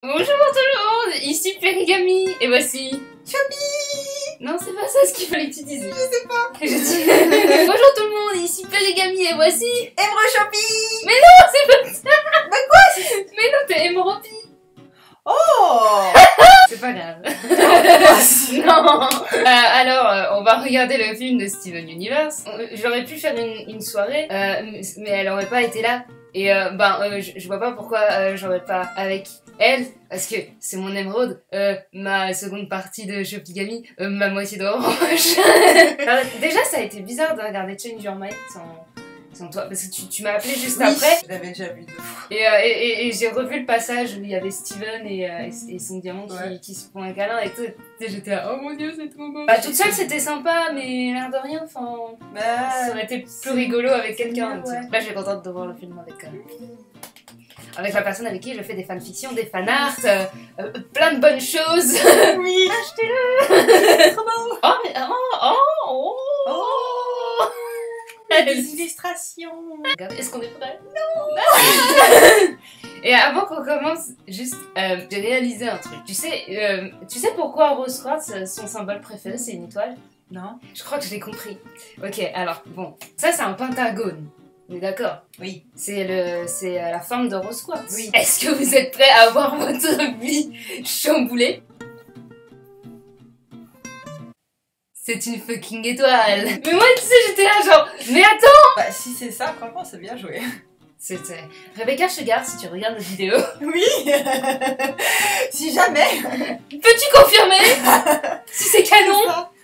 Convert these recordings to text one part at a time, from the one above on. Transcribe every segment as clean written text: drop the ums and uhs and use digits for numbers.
Bonjour tout le monde, ici Périgami, et voici... Chopi. Non, c'est pas ça ce qu'il fallait que tu dises. Je sais pas. Je dis... Bonjour tout le monde, ici Périgami, et voici... Emre Chopi. Mais non, c'est pas ça. Bah quoi? Mais non, t'es Emropi. Oh. C'est pas grave. Non. Alors, on va regarder le film de Steven Universe. J'aurais pu faire une soirée, mais elle aurait pas été là. Et je vois pas pourquoi j'aurais pas avec elle, parce que c'est mon émeraude, ma seconde partie de Shopigami, ma moitié d'orange. Alors, déjà, ça a été bizarre de regarder Change Your Mind sans toi, parce que tu m'as appelé juste après. Je l'avais déjà vu 2 fois. Et j'ai revu le passage où il y avait Steven et son diamant qui se font un câlin et tout. Et j'étais là, oh mon dieu, c'est trop beau. Bah, toute seule, c'était sympa, mais l'air de rien, enfin. Bah, Ça aurait été plus rigolo avec quelqu'un. Ouais. Là, je suis contente de voir le film avec la personne avec qui je fais des fanfictions, des fanarts, plein de bonnes choses. oui. Achetez-le. Trop beau. Oh, mais oh. Des illustrations. Regarde, est-ce qu'on est prêts? Non. Et avant qu'on commence, juste, j'ai réalisé un truc. Tu sais pourquoi Rose Quartz, son symbole préféré, c'est une étoile? Non. Je crois que je l'ai compris. Ok, alors, bon. Ça, c'est un pentagone. On est d'accord? Oui. C'est la forme de Rose Quartz. Oui. Est-ce que vous êtes prêts à voir votre vie chamboulée? C'est une fucking étoile. Mais moi, tu sais, j'étais là genre, mais attends! Bah si c'est ça, franchement c'est bien joué. C'était Rebecca Sugar, si tu regardes la vidéo. Oui. Si jamais. Peux-tu confirmer si c'est canon?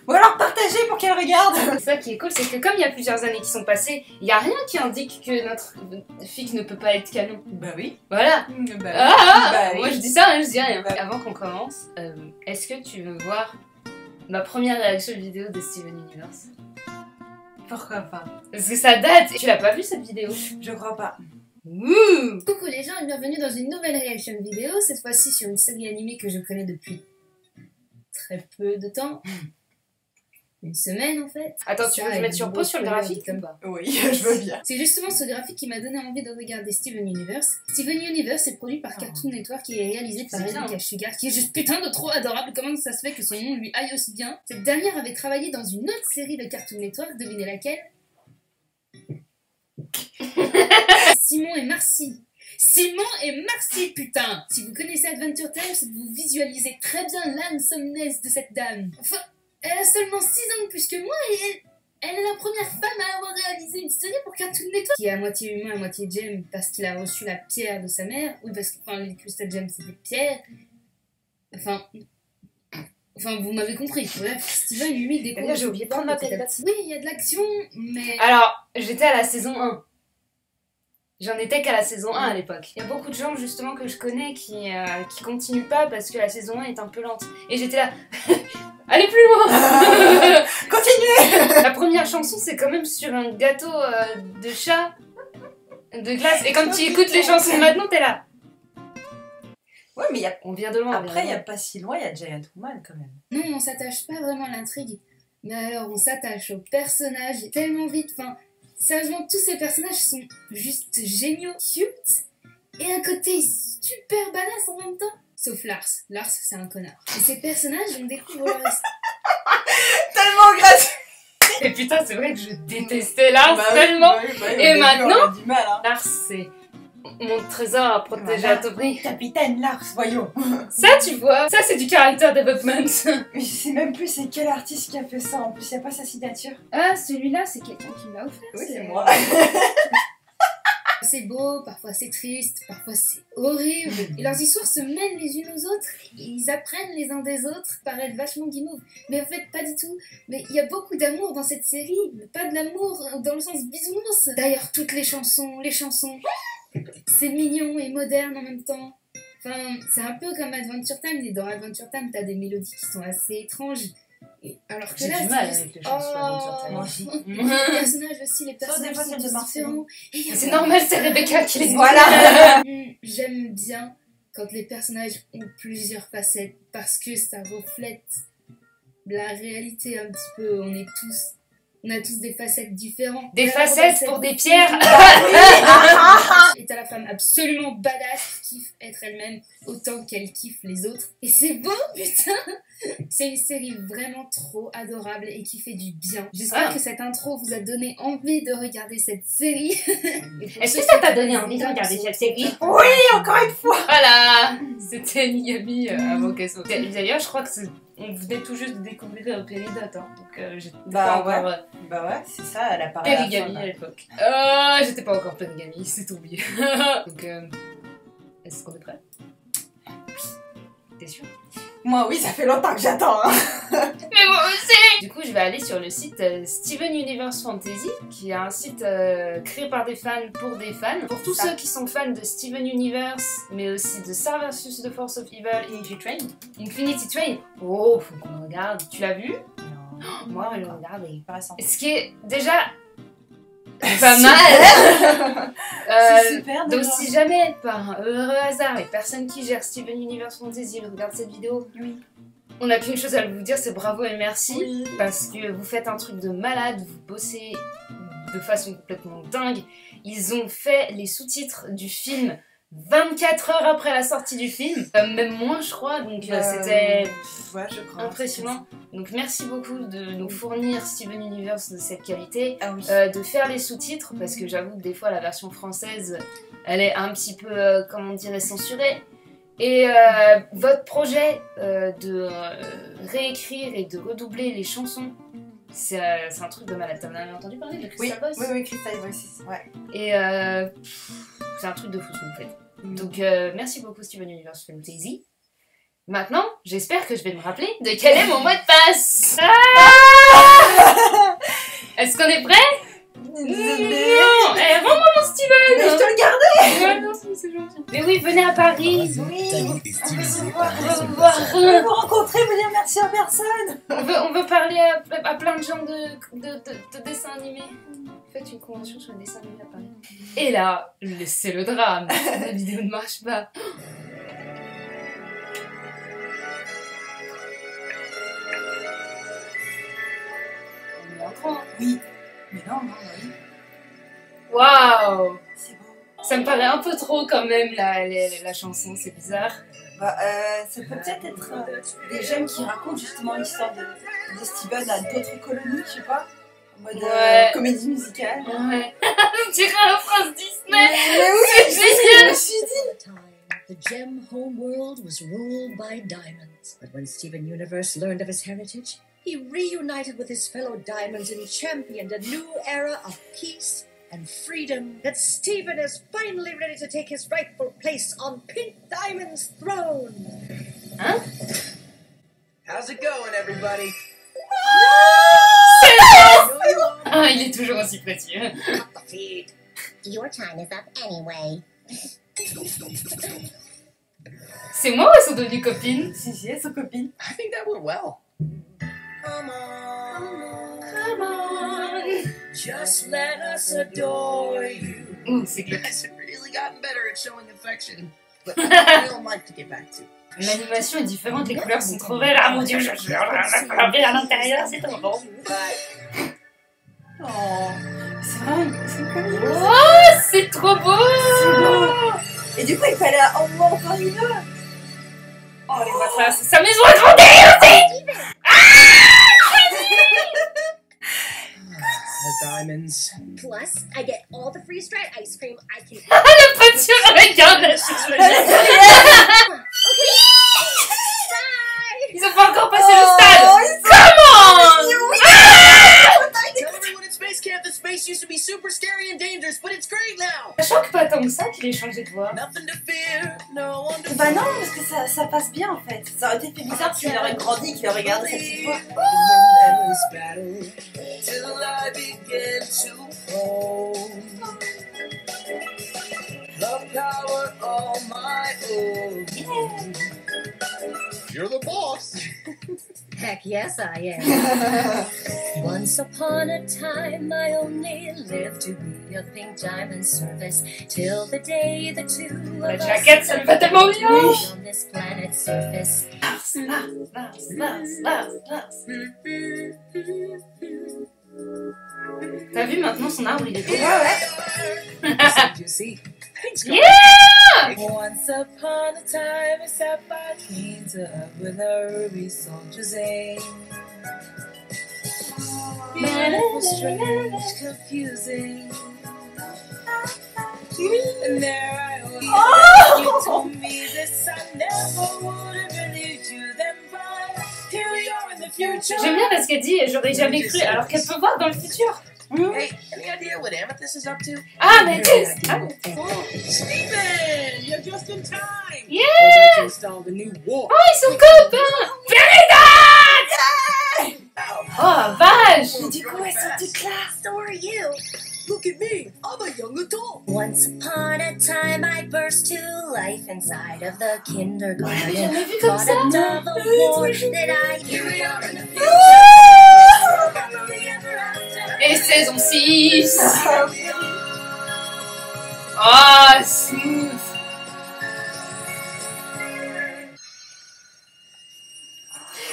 Ou alors partagez pour qu'elle regarde. Ça qui est cool, c'est que comme il y a plusieurs années qui sont passées, il n'y a rien qui indique que notre fic ne peut pas être canon. Bah oui. Voilà. Bah, Ah, oui. moi je dis ça, hein, je dis rien. Bah. Avant qu'on commence, est-ce que tu veux voir ma première réaction vidéo de Steven Universe? Pourquoi pas? Parce que ça date. Tu l'as pas vu cette vidéo? Je crois pas. Ouh. Coucou les gens et bienvenue dans une nouvelle réaction vidéo, cette fois-ci sur une série animée que je connais depuis très peu de temps. Une semaine en fait. Attends, tu veux que je mette sur pause sur le graphique comme pas? Oui, je veux bien. C'est justement ce graphique qui m'a donné envie de regarder Steven Universe. Steven Universe est produit par Cartoon Network qui est réalisé par C'est bien. Rebecca Sugar, qui est juste putain de trop adorable. Comment ça se fait que son nom lui aille aussi bien? Cette dernière avait travaillé dans une autre série de Cartoon Network, devinez laquelle? Simon et Marcy. Simon et Marcy, putain! Si vous connaissez Adventure Time, vous visualisez très bien l'âme somnesse de cette dame. Enfin, elle a seulement 6 ans de plus que moi et elle est la première femme à avoir réalisé une série pour Cartoon Network. Qui est à moitié humain, à moitié gemme, parce qu'il a reçu la pierre de sa mère. Oui, parce que les Crystal Gems, c'est des pierres. Enfin, vous m'avez compris. Bref, Steven lui découvre... D'ailleurs, j'ai oublié de prendre ma pelle. Oui, il y a de l'action, mais... Alors, j'étais à la saison 1. J'en étais qu'à la saison 1 à l'époque. Il y a beaucoup de gens justement que je connais qui continuent pas parce que la saison 1 est un peu lente. Et j'étais là, allez plus loin. Continuez. La première chanson c'est quand même sur un gâteau de chat de glace. Et quand tu écoutes les chansons maintenant t'es là. Ouais, mais On vient de loin. après, il n'y a pas si loin, il y a Giant Woman quand même. Non, on s'attache pas vraiment à l'intrigue. Mais alors, on s'attache aux personnages tellement vite. Enfin, sérieusement, tous ces personnages sont juste géniaux, cute, et un côté super badass en même temps. Sauf Lars. Lars, c'est un connard. Et ces personnages, on découvre le reste. Tellement gratuit. Et putain c'est vrai que je détestais Lars tellement. Et maintenant, du mal, hein. Lars c'est mon trésor à protéger à tout prix. Capitaine Lars, voyons. Ça tu vois, ça c'est du character development. Mais je sais même plus c'est quel artiste qui a fait ça. En plus, il n'y a pas sa signature. Ah, celui-là, c'est quelqu'un qui me l'a offert. Oui, c'est moi. C'est beau, parfois c'est triste, parfois c'est horrible. Et leurs histoires se mêlent les unes aux autres, et ils apprennent les uns des autres, paraître vachement guimauve. Mais en fait, pas du tout. Mais il y a beaucoup d'amour dans cette série, mais pas de l'amour dans le sens bisounours. D'ailleurs, toutes les chansons, c'est mignon et moderne en même temps. Enfin, c'est un peu comme Adventure Time, et dans Adventure Time, t'as des mélodies qui sont assez étranges. Et alors que J'ai là, du mal c'est avec les chansons Adventure Time. Moi aussi. les personnages aussi, les personnages fois, sont celle de tous Marcel. différents. Et il y a C'est normal, c'est Rebecca qui les Voilà. J'aime bien quand les personnages ont plusieurs facettes parce que ça reflète la réalité un petit peu. On est tous On a tous des facettes différentes. Des T'as la facettes facette pour des de pierres. Et t'as la femme absolument badass qui kiffe être elle-même autant qu'elle kiffe les autres. Et c'est beau, putain. C'est une série vraiment trop adorable et qui fait du bien. J'espère que cette intro vous a donné envie de regarder cette série. Est-ce que ça t'a donné envie de regarder cette série? Oui, encore une fois. Voilà. C'était Nigami avant qu'elle saute. D'ailleurs, je crois que on venait tout juste de découvrir Péridot, hein. Donc j'étais pas encore Bah ouais, c'est ça, elle apparaît à la Périgami fin, à là. l'époque. J'étais pas encore Périgami, c'est oublié. Donc est-ce qu'on est prêt? T'es sûr? Moi, oui, ça fait longtemps que j'attends. Hein. Mais moi aussi! Du coup, je vais aller sur le site Steven Universe Fantasy, qui est un site créé par des fans pour des fans. Pour tous ceux qui sont fans de Steven Universe, mais aussi de Star vs The Force of Evil, Infinity Train. Oh, faut qu'on regarde. Tu l'as vu? Non. Moi, je le regarde et... Pas récent. Ce qui est déjà pas mal. C'est super, donc déjà. si jamais, par un heureux hasard, et personne qui gère Steven Universe Fantasy regarde cette vidéo, Oui. on n'a qu'une chose à vous dire, c'est bravo et merci. Oui. Parce que vous faites un truc de malade, vous bossez de façon complètement dingue. Ils ont fait les sous-titres du film 24 heures après la sortie du film, même moins je crois, donc c'était Ouais, je crois. impressionnant. Donc merci beaucoup de nous fournir Steven Universe de cette qualité, Ah oui. de faire les sous-titres, parce que j'avoue que des fois la version française, elle est un petit peu, comment on dirait, censurée. Et votre projet de réécrire et de redoubler les chansons, c'est un truc de malade. T'en as entendu parler de Crystal Voice? Oui, Crystal Voice, ouais. Et c'est un truc de fou ce que vous faites. Donc merci beaucoup Steven Universe Fantasy. Maintenant, j'espère que je vais me rappeler de quel est mon mot de passe. Est-ce qu'on est prêt? Non. Rends-moi mon Steven. Mais je te le gardais. Ouais, non, c'est gentil. Mais oui, venez à Paris. Oui. On Je veut voir. vais vous rencontrer, vous dire merci à personne. On veut parler à plein de gens de dessins animés. Faites une convention sur le dessin animé à Paris. Et là, c'est le drame. La vidéo ne marche pas. On est en train. Oui. Mais non, oui. Waouh! C'est beau. Ça me paraît un peu trop quand même la chanson, c'est bizarre. Bah, ça peut peut-être être des jeunes qui racontent justement l'histoire de Steven à d'autres colonies, je sais pas. En mode comédie musicale. Ouais. On dirait un prince Disney! Mais oui, c'est génial! je me suis dit. The gem homeworld was ruled by diamonds. But when Steven Universe learned of his heritage, he reunited with his fellow diamonds and championed a new era of peace and freedom. That Steven is finally ready to take his rightful place on Pink Diamond's throne. Hein? How's it going, everybody? Ah, il est toujours aussi précieux. Up the feed. Your time is up anyway. C'est moi ou elles sont devenues copines? Si, elles sont copines. I think that went well. Come on, Come on! just let us adore you. Ouh, c'est clair. Guys have really gotten better at showing affection, but I have a real life to get back to. L'animation est différente, les couleurs sont trop belles. Ah mon dieu, je suis à l'intérieur, c'est trop bon. Oh, c'est vraiment c'est une comédie. Oh, c'est trop beau! C'est beau. Et du coup, il fallait encore une heure. Oh, les voix traversées, sa maison est trop dégueulasse! The diamonds. Plus, I get all the freeze-dried ice cream I can eat. La peinture avec un Ils ont pas encore passé le stade! Come on! Tell everyone in space camp that space used to be super scary and dangerous, but it's great now. Ça choque pas tant que ça qu'il ait changé de voix. Nothing to fear, no one to Bah non, parce que ça passe bien en fait. Ça aurait été fait bizarre s'il aurait grandi, qu'il aurait gardé cette petite voix. endless battle till I began to hold the power on my own. You're the boss. Heck yes, I am. Once upon a time, I only lived to be a pink diamond service till the day the two La of us jaquette, ça me va tellement bien! on this planet's surface. T'as vu maintenant son arbre il est beau. Yeah! Once upon a time, a sapphire came to earth with a ruby soldier's aim. Man, it was strange, confusing. And there I was. You told me this, I never would have believed you. Then, but here we are in the future. J'aime bien parce qu'elle dit j'aurais jamais cru alors qu'elle peut voir dans le futur. Hey, any idea what Amethyst is up to? Ah mais Steven, you're just in time. Yeah! To install the new wall. Oh ils sont copains. Péridate! Oh vache! Mais du coup, elles sont toutes là. So are you. Look at me, I'm a young adult. Once upon a time, I burst to life inside of the kindergarten. Jamais vu comme ça. Product of the war that I. Here we are in the future. Et saison 6. Ah smooth.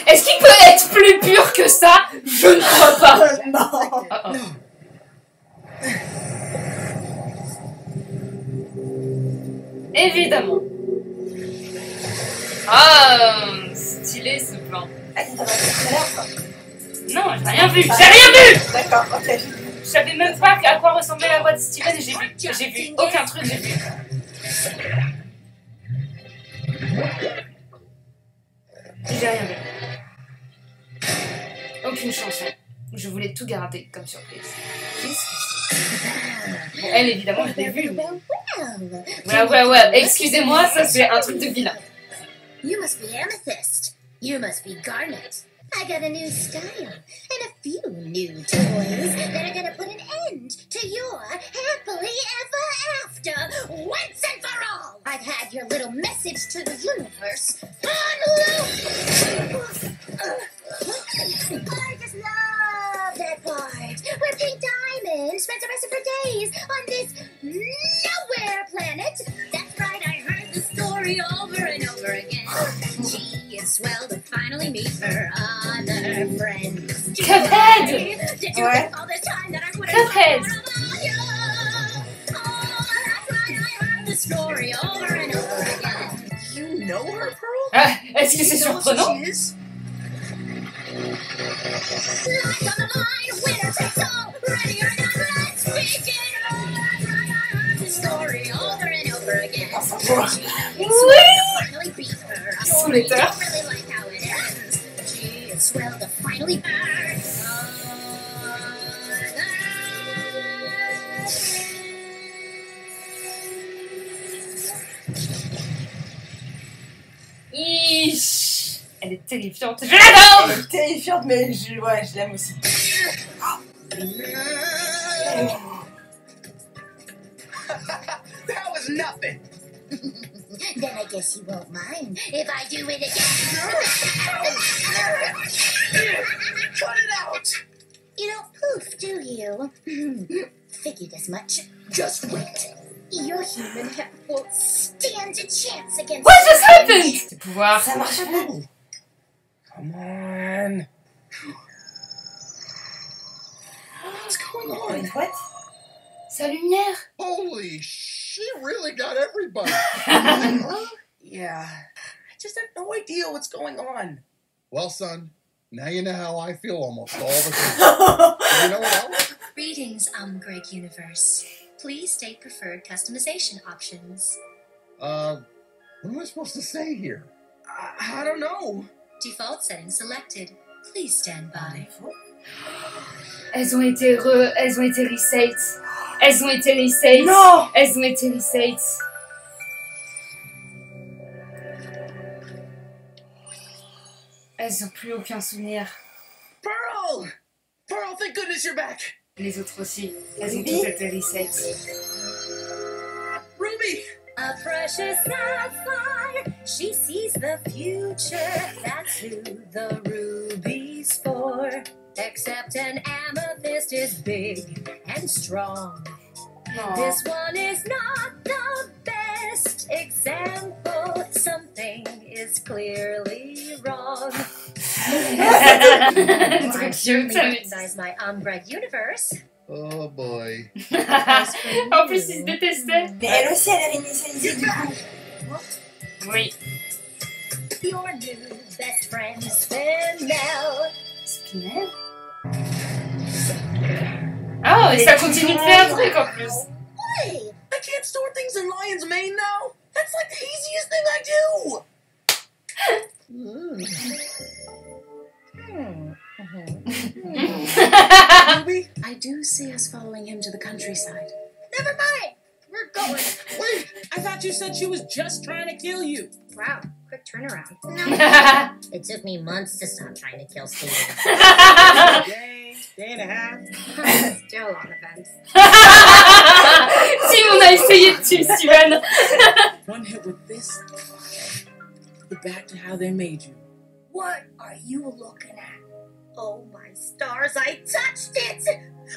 Est-ce qu'il peut être plus pur que ça? Je ne crois pas. Non. Évidemment. Ah, stylé ce plan. Ah, t'as pas fait l'air, quoi. Non, j'ai rien vu. J'ai rien vu. D'accord, ok. Je savais même pas à quoi ressemblait la voix de Steven et j'ai vu aucun truc, j'ai vu. J'ai rien vu. Aucune chanson. Je voulais tout garder comme surprise. Qu'est-ce que c'est? Bon, elle, évidemment, je l'ai vue. Ouais. Excusez-moi, ça c'est un truc de vilain. You must be Amethyst. You must be Garnet. I got a new style and a few new toys that are gonna put an end to your happily ever after once and for all. I've had your little message to the universe on loop. I just love that part where Pink Diamond spends the rest of her days on this nowhere planet. That's right, I heard the story over and over again. She is swell to finally meet her other friends. Cuphead! Did you think all this time that I would Cuphead! Oh, that's right, I heard the story over and over again. You know her, Pearl? Ah, est-ce que c'est You know what surprenant? she is? Life on the line, winner takes all. Ready or not, let's begin. Oh, that's right, I heard the story over and over again. Finally beat her. A story you don't really like how it ends. She is swell to finally burn. Ish. Elle est terrifiante. Je l'adore! Elle est terrifiante, mais je l'aime aussi. That was nothing. Then I guess you won't mind if I do it again. Cut it out. You don't poof, do you? Figured as much. Just wait. Your human head won't stand a chance against. What just happened? Ses pouvoirs. Ça marche pas. Come on. What's going on? Wait, what? Sa lumière. Holy, she really got everybody. Yeah. I just have no idea what's going on. Well, son, now you know how I feel almost all the time. You know what else? Greetings, Greg Universe. Please state preferred customization options. What am I supposed to say here? I don't know. Default settings selected. Please stand by. Elles ont été reset. Elles ont été reset. Non! Elles ont été reset. Elles n'ont plus aucun souvenir. Pearl! Pearl, thank goodness you're back. Les autres aussi. Elles ont toutes été reset. Ruby! A precious sapphire, she sees the future. That's who the ruby's for. Except an amethyst is big and strong. This one is not the best example. something is clearly wrong. Trop I cute, certainly ça me recognize my Greg universe. Oh boy. En plus, ils se détestaient. Mais elle aussi, elle avait initialisé du coup. Oui. Your new best friend, Spinel. Spinel. Oh, et ça continue de faire un truc en plus. Hey, I can't store things in Lion's Mane now. That's like the easiest thing I do. Ruby, I do see us following him to the countryside. Never mind. We're going. Wait, I thought you said she was just trying to kill you. Wow, quick turnaround. It took me months to stop trying to kill Steven. Day and a half. Still on the fence. Si, on a essayé de tuer Steven. One hit with this, you're back to how they made you. What are you looking at? Oh my stars, I touched it!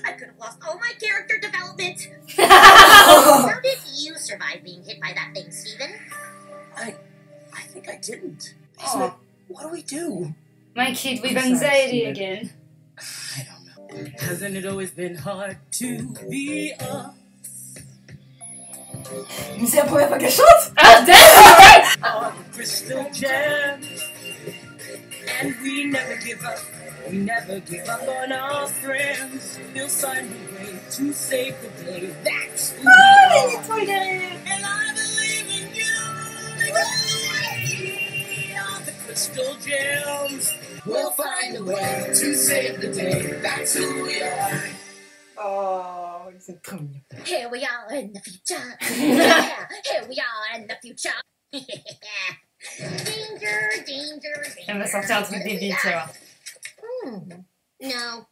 I could have lost all my character development. How did you survive being hit by that thing, Steven? I think I didn't. Isn't what do we do? My kid with anxiety again. I don't know. Hasn't it always been hard to be us? Mais c'est la première fois qu'elle chante. Ah, damn! All the crystal gems. And we never give up. We never give up on our friends. We'll find a way to save the day. That's who we are. And I believe in you. All the crystal gems. We'll find a way to save the day. That's who we are. Oh, c'est trop mignon. Here we are in the future. Yeah, here we are in the future. Danger, danger, danger. Elle va sortir un truc débile, tu vois. No.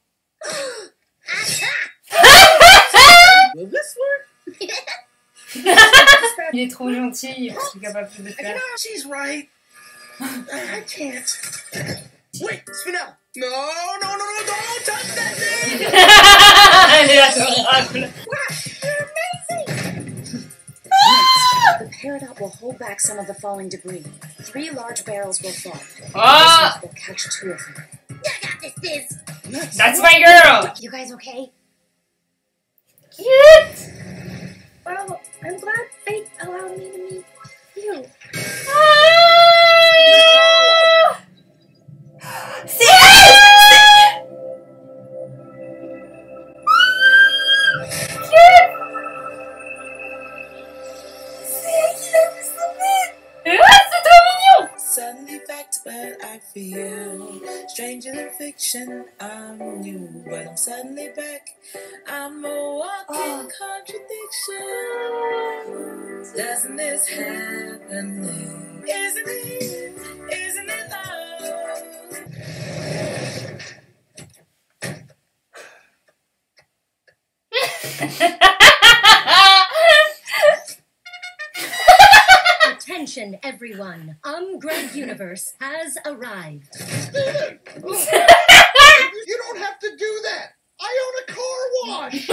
Will this work? Il est trop gentil, il est capable de You faire. know, she's right. I can't. Wait, Spinel. No, don't touch that thing. Elle est adorable. The peridot will hold back some of the falling debris. 3 large barrels will fall. Ah! We'll catch 2 of them. I got this, Biz. That's my girl! You guys okay? Cute! Well, I'm glad fate allowed me to meet you. Suddenly fact, but I feel stranger than fiction. I'm new, but I'm suddenly back. I'm a walking contradiction. Doesn't this happen? Isn't it Attention, everyone. Greg universe has arrived. You don't have to do that. I own a car wash.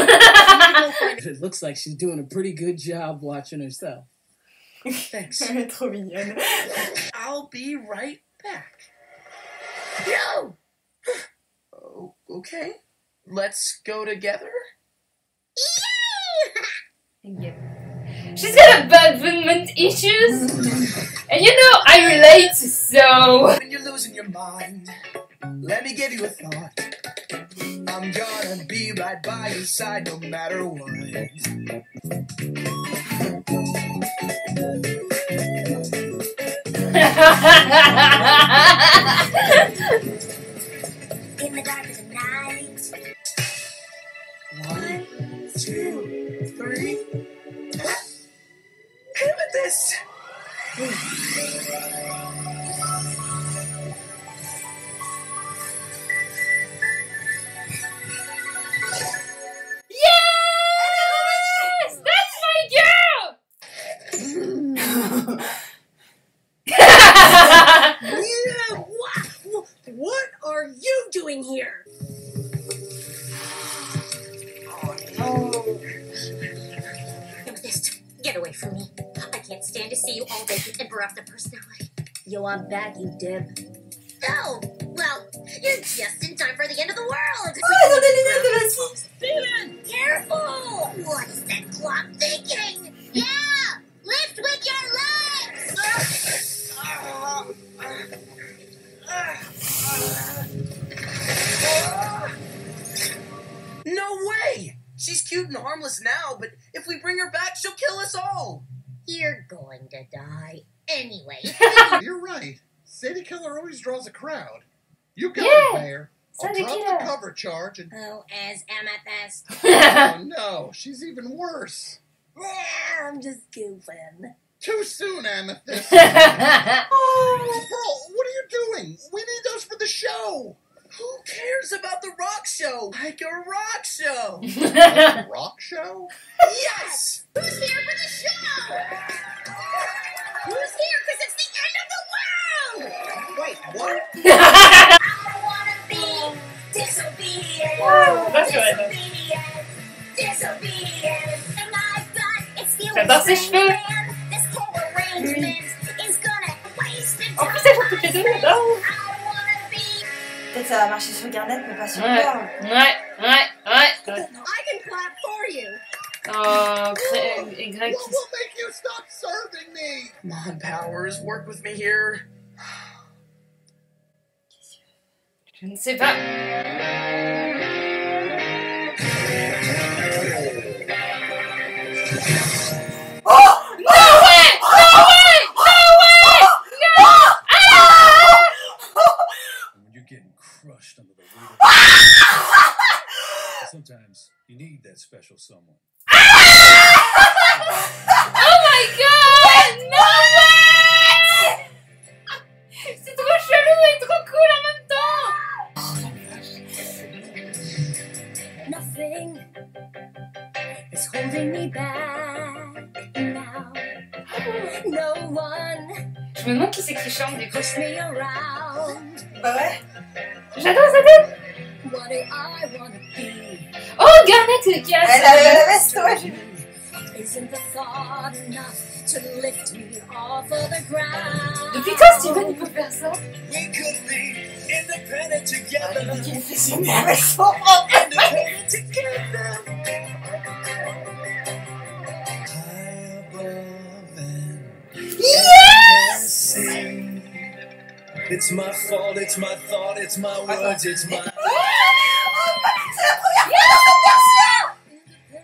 It looks like she's doing a pretty good job watching herself. Thanks. Elle est trop mignonne. I'll be right back. No! Oh, okay. Let's go together. She's got abandonment issues. And you know, I relate, so... When you're losing your mind, let me give you a thought. I'm gonna be right by your side no matter what. In the dark of the night. 1, 2, 3. Look at this. Yes! That's my girl! Yeah, what are you doing here? Amethyst, get away from me. I can't stand to see you all vacant and broke. off the personality. You want back, you dib. Oh, well, you're just in time for the end of the world. Oh, ils ont des lunettes de la scie. Steven, careful! What is that clock thinking? Yeah! Lift with your legs! No way! She's cute and harmless now, but if we bring her back, she'll kill us all. You're going to die anyway. You're right. Sadie Killer always draws a crowd. You got Yeah. it, Mayor. I'll Sadie drop Killer. the cover charge and... Oh, as Amethyst. Oh, no. She's even worse. Yeah, I'm just goofing. Too soon, Amethyst. Oh. Pearl, what are you doing? We need those for the show. Who cares about the rock show? Like a rock show. A rock show? Yes! Who's here for the show? Who's here? Because it's the end of the world! Wait, what? I wanna be disobedient. That's good. Disobedient. And I've got it's the J'adore ses cheveux. This whole arrangement is gonna waste the En plus, elles font toutes les deux, j'adore. Peut-être ça va marcher sur Garnet, mais pas sur Ouais, Pearl. ouais. I can clap for you. Oh, et Greg What will make you stop serving me? Come on, Powers, work with me here. Je ne sais pas. Oh! No way! No way! No way! No! When you're getting crushed under the weight of sometimes you need that special someone. Oh my god! No way! C'est trop chelou et trop cool en même temps! Nothing is holding me back now. No one Je me demande qui c'est qui chante du coup. push me around. Bah ouais. J'adore ça tête! What do I wanna be? Oh, Garnet qui a Elle a la veste, ouais, j'ai vu. Isn't the thought enough to lift me off of the ground? Depuis quand Steven il peut faire ça? We could be independent together. Il fait génial avec son propre. Independent together. High above and Yes! sing. It's my fault, it's my thought, it's my words, it's my... C'est la première fois dans cette version!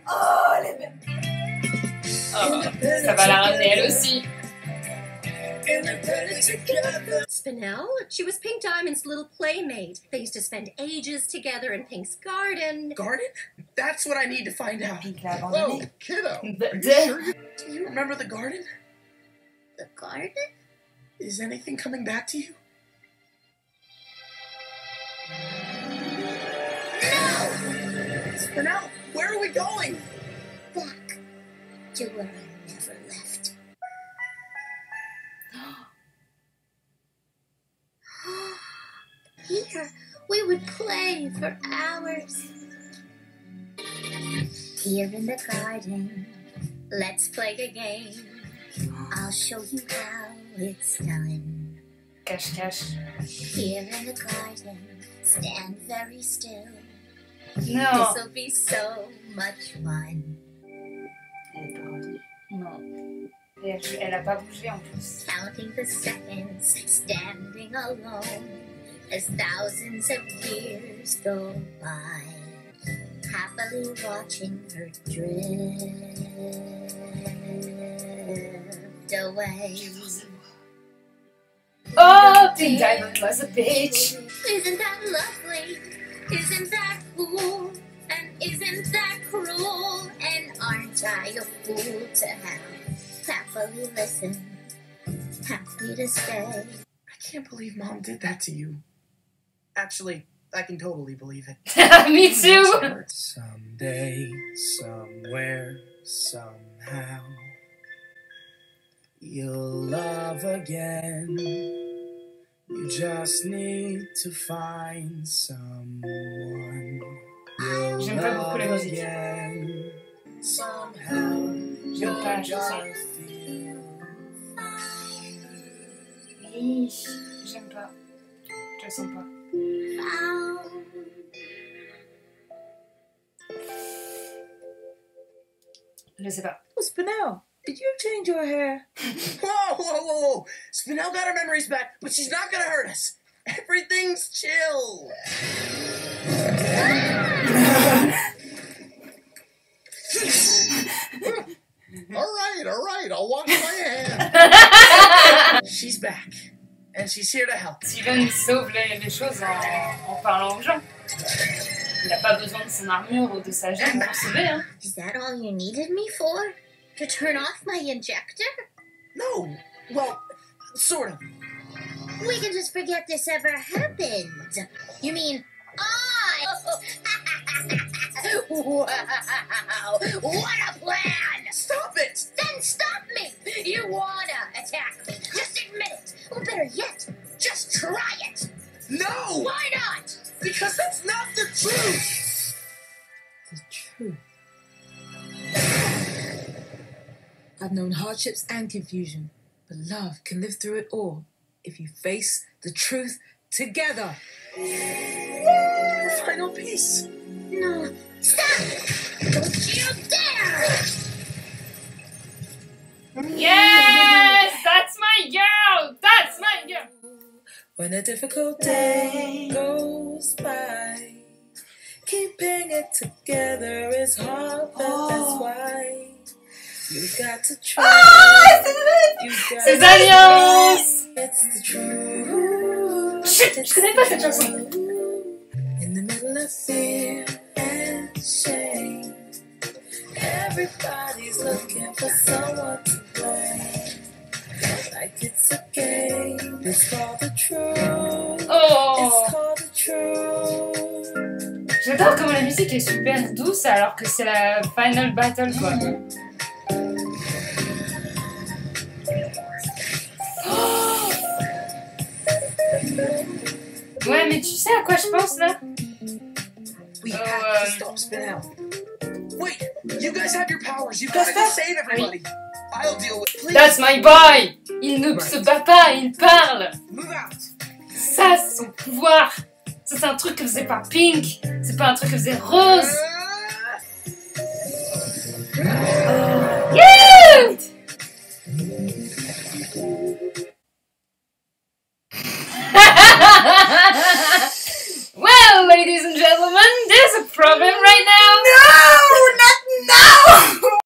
Oh, elle est belle. Oh, ça va la ramener elle aussi. Independent together. Spinel, she was Pink Diamond's little playmate. They used to spend ages together in Pink's garden. Garden? That's what I need to find out. Pink l'a Whoa, abandonné. kiddo. Are you The- sure you... Do you remember the garden? The garden? Is anything coming back to you? No! Spinel, where are we going? Back to where I never left. Here, we would play for hours. Here in the garden, let's play a game. I'll show you how it's done. Cache, cache. Here in the garden, stand very still. Non. This'll be so much fun. Elle est pas grande. Non. Et elle a pas bougé en plus. Counting the seconds, standing alone, as thousands of years go by, happily watching her drift away. Oh, Pink Diamond was a bitch. Isn't that lovely? Isn't that cool? And isn't that cruel? And aren't I a fool to have happily listen, happy to stay? I can't believe Mom did that to you. Actually, I can totally believe it. Me too. Someday, somewhere, somehow, you'll love again. You just need to find someone. You'll J'aime pas beaucoup la love musique. again. Somehow, J'aime pas la chanson. you'll feel fine. J'aime pas. Je le sens pas. Je sais pas. Oh, Spinel, did you change your hair? Whoa, whoa, whoa, whoa. Spinel got her memories back, but she's not gonna hurt us. Everything's chill. All right, I'll wash my hands. She's back, and she's here to help. Steven sauve les choses en parlant aux gens. Il n'a pas besoin de son armure ou de sa gemme pour sauver, hein. Is that all you needed me for? To turn off my injector? No, well, sort of. We can just forget this ever happened. You mean I? Wow! What a plan! Stop it! Then stop me! You wanna attack me? Just admit it! Or better yet, just try it! No! Why not? Because that's not the truth! The truth. I've known hardships and confusion, but love can live through it all if you face the truth together. The final piece. No, stop! Don't you dare! Yes! That's my girl! That's my girl! When a difficult day goes by, keeping it together is hard, but that's why you got to try. Ces alliances! It's the truth. Chut, je connais pas cette chanson. In the middle of fear and shame, everybody's looking for someone to blame. Like it's a game. It's called the truth. Oh! It's called the truth. J'adore comment la musique est super douce alors que c'est la final battle, quoi. Oh! Ouais, mais tu sais à quoi je pense là? We have to stop Spinel. Wait, you guys have your powers. You've got to go save everybody. I'll deal with. Please. That's my boy! Il ne se bat pas, il parle! Move out. Ça, c'est son pouvoir! Ça, c'est un truc que faisait pas Pink! C'est pas un truc que faisait Rose! Oh.